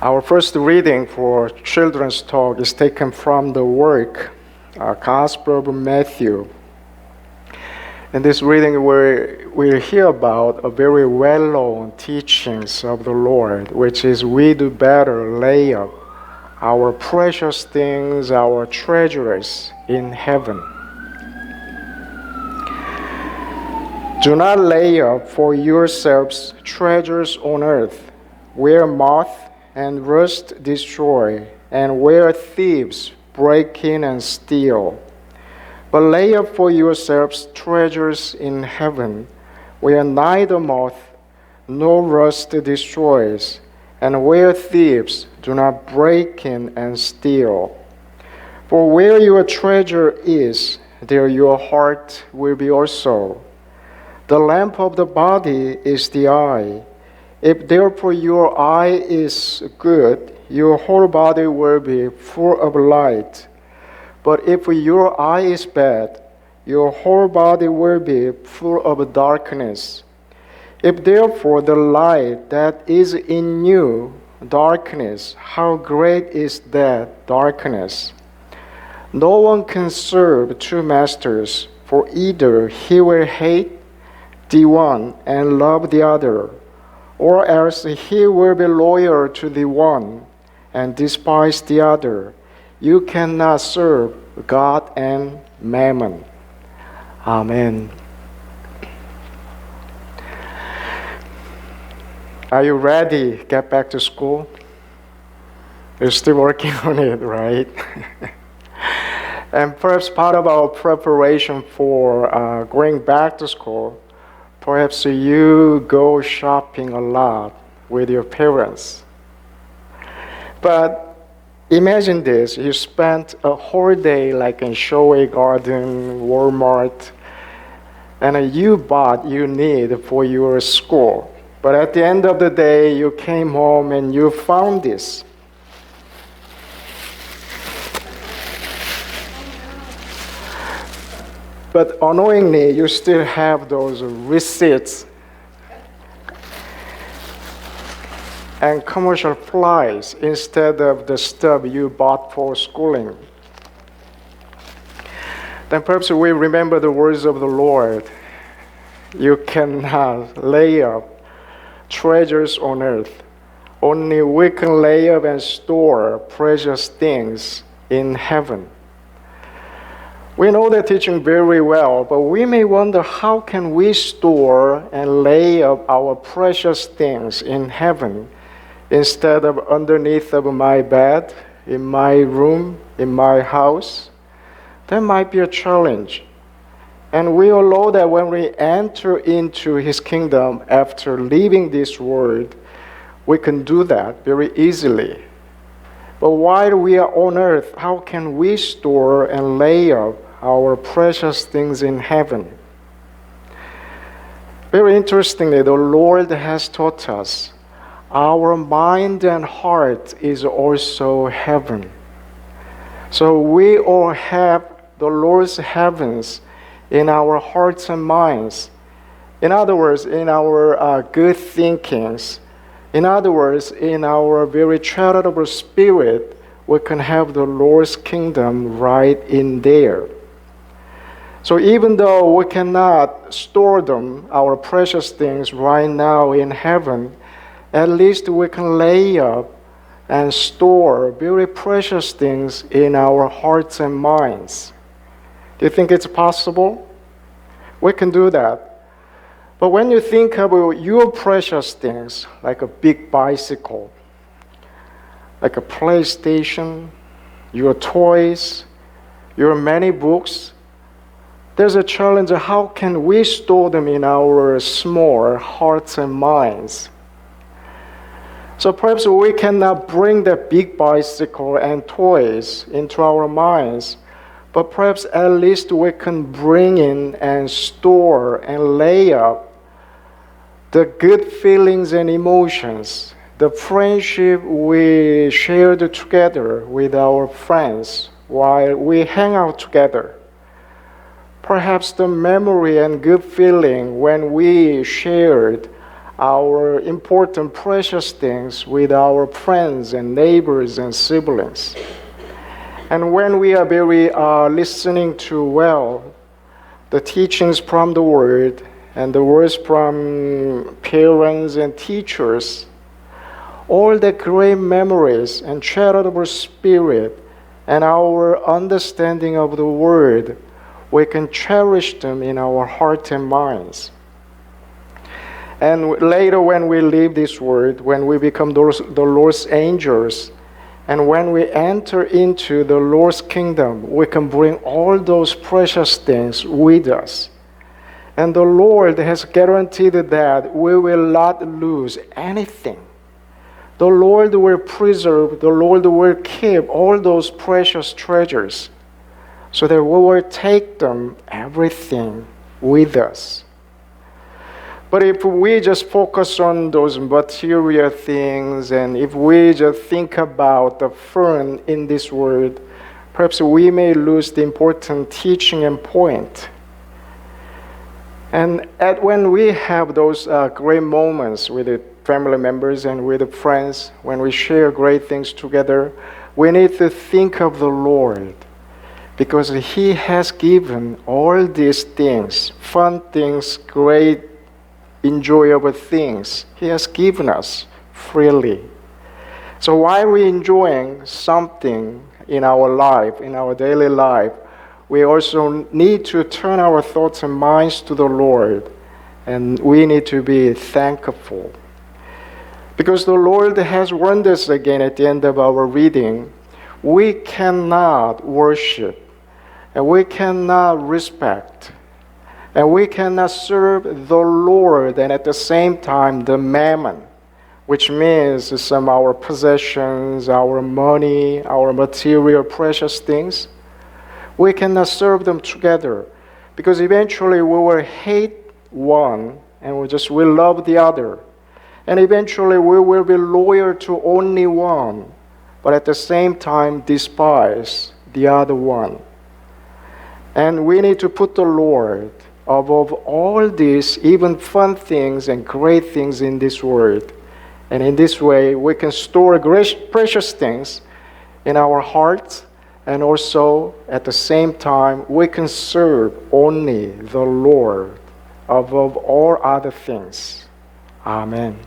Our first reading for children's talk is taken from the work, Gospel of Matthew. In this reading, we hear about a very well-known teachings of the Lord, which is we do better lay up our precious things, our treasures in heaven. Do not lay up for yourselves treasures on earth, where moth and rust destroy, and where thieves break in and steal. But lay up for yourselves treasures in heaven, where neither moth nor rust destroys, and where thieves do not break in and steal. For where your treasure is, there your heart will be also. The lamp of the body is the eye. If therefore your eye is good, your whole body will be full of light. But if your eye is bad, your whole body will be full of darkness. If therefore the light that is in you darkness, how great is that darkness? No one can serve two masters, for either he will hate the one and love the other, or else he will be loyal to the one and despise the other. You cannot serve God and mammon. Amen. Are you ready to get back to school? You're still working on it, right? And perhaps part of our preparation for going back to school, perhaps you go shopping a lot with your parents. But imagine this, you spent a whole day like in Shoei Garden, Walmart, and you bought you need for your school. But at the end of the day, you came home and you found this. But unknowingly, you still have those receipts and commercial flies instead of the stuff you bought for schooling. Then perhaps we remember the words of the Lord. You cannot lay up treasures on earth. Only we can lay up and store precious things in heaven. We know that teaching very well, but we may wonder how can we store and lay up our precious things in heaven instead of underneath of my bed, in my room, in my house? That might be a challenge. And we all know that when we enter into His kingdom after leaving this world, we can do that very easily. But while we are on earth, how can we store and lay up our precious things in heaven? Very interestingly, the Lord has taught us our mind and heart is also heaven. So we all have the Lord's heavens in our hearts and minds. In other words, in our good thinkings. In other words, in our very charitable spirit, we can have the Lord's kingdom right in there. So even though we cannot store them, our precious things right now in heaven, at least we can lay up and store very precious things in our hearts and minds. Do you think it's possible? We can do that. But when you think about your precious things, like a big bicycle, like a PlayStation, your toys, your many books, there's a challenge of how can we store them in our small hearts and minds. So perhaps we cannot bring that big bicycle and toys into our minds, but perhaps at least we can bring in and store and lay up the good feelings and emotions, the friendship we shared together with our friends while we hang out together. Perhaps the memory and good feeling when we shared our important, precious things with our friends and neighbors and siblings. And when we are very listening to well the teachings from the Word and the words from parents and teachers, all the great memories and charitable spirit and our understanding of the Word, we can cherish them in our heart and minds. And later when we leave this world, when we become the Lord's angels, and when we enter into the Lord's kingdom, we can bring all those precious things with us. And the Lord has guaranteed that we will not lose anything. The Lord will preserve, the Lord will keep all those precious treasures so that we will take them, everything, with us. But if we just focus on those material things, and if we just think about the fun in this world, perhaps we may lose the important teaching and point. And when we have those great moments with the family members and with the friends, when we share great things together, we need to think of the Lord, because He has given all these things, fun things, great enjoyable things, He has given us freely. So while we're enjoying something in our life, in our daily life, we also need to turn our thoughts and minds to the Lord, and we need to be thankful. Because the Lord has warned us again at the end of our reading, we cannot worship, and we cannot respect, and we cannot serve the Lord and at the same time the mammon, which means some of our possessions, our money, our material precious things. We cannot serve them together, because eventually we will hate one and we will love the other. And eventually we will be loyal to only one, but at the same time despise the other one. And we need to put the Lord above all these, even fun things and great things in this world. And in this way, we can store precious things in our hearts, and also at the same time, we can serve only the Lord above all other things. Amen.